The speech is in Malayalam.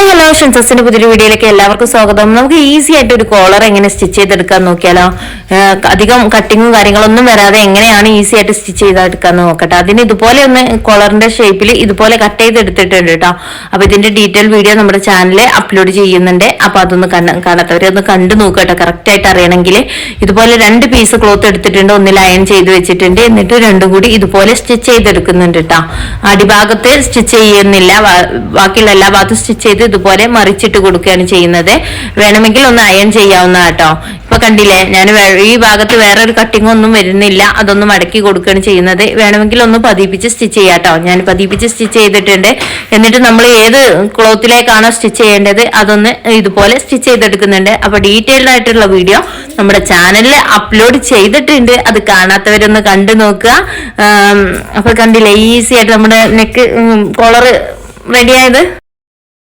ഹലോ ഷിൻസസിന്റെ പുതിയൊരു വീഡിയോയിലേക്ക് എല്ലാവർക്കും സ്വാഗതം. നമുക്ക് ഈസി ആയിട്ട് ഒരു കോളർ എങ്ങനെ സ്റ്റിച്ച് ചെയ്തെടുക്കാൻ നോക്കിയാലോ. അധികം കട്ടിങ്ങും കാര്യങ്ങളൊന്നും വരാതെ എങ്ങനെയാണ് ഈസി ആയിട്ട് സ്റ്റിച്ച് ചെയ്തെടുക്കാൻ നോക്കട്ടെ. അതിന് ഇതുപോലെ ഒന്ന് കോളറിന്റെ ഷേപ്പിൽ ഇതുപോലെ കട്ട് ചെയ്തെടുത്തിട്ടുണ്ട് കേട്ടോ. അപ്പൊ ഇതിന്റെ ഡീറ്റെയിൽ വീഡിയോ നമ്മുടെ ചാനലിൽ അപ്ലോഡ് ചെയ്യുന്നുണ്ട്. അപ്പൊ അതൊന്ന് കാണാത്തവരെ ഒന്ന് കണ്ടു നോക്കട്ടെ. കറക്റ്റ് ആയിട്ട് അറിയണമെങ്കിൽ ഇതുപോലെ 2 പീസ് ക്ലോത്ത് എടുത്തിട്ടുണ്ട്, ഒന്നിൽ അയൺ ചെയ്ത് വെച്ചിട്ടുണ്ട്. എന്നിട്ട് രണ്ടും കൂടി ഇതുപോലെ സ്റ്റിച്ച് ചെയ്തെടുക്കുന്നുണ്ട് കേട്ടോ. അടിഭാഗത്ത് സ്റ്റിച്ച് ചെയ്യുന്നില്ല, ബാക്കിയുള്ള എല്ലാ ഭാഗത്തും സ്റ്റിച്ച് ചെയ്ത് ഇതുപോലെ മറിച്ചിട്ട് കൊടുക്കുകയാണ് ചെയ്യുന്നത്. വേണമെങ്കിൽ ഒന്ന് അയൺ ചെയ്യാവുന്ന കേട്ടോ. ഇപ്പൊ കണ്ടില്ലേ, ഞാൻ ഈ ഭാഗത്ത് വേറെ ഒരു കട്ടിങ് ഒന്നും വരുന്നില്ല, അതൊന്ന് മടക്കി കൊടുക്കുകയാണ് ചെയ്യുന്നത്. വേണമെങ്കിൽ ഒന്ന് പതിപ്പിച്ച് സ്റ്റിച്ച് ചെയ്യാം കേട്ടോ. ഞാൻ പതിപ്പിച്ച് സ്റ്റിച്ച് ചെയ്തിട്ടുണ്ട്. എന്നിട്ട് നമ്മൾ ഏത് ക്ലോത്തിലേക്കാണോ സ്റ്റിച്ച് ചെയ്യേണ്ടത് അതൊന്ന് ഇതുപോലെ സ്റ്റിച്ച് ചെയ്തെടുക്കുന്നുണ്ട്. അപ്പൊ ഡീറ്റെയിൽഡ് ആയിട്ടുള്ള വീഡിയോ നമ്മുടെ ചാനലിൽ അപ്ലോഡ് ചെയ്തിട്ടുണ്ട്. അത് കാണാത്തവരൊന്ന് കണ്ടു നോക്കുക. അപ്പൊ കണ്ടില്ലേ, ഈസി ആയിട്ട് നമ്മുടെ നെക്ക് കോളർ റെഡി ആയത്.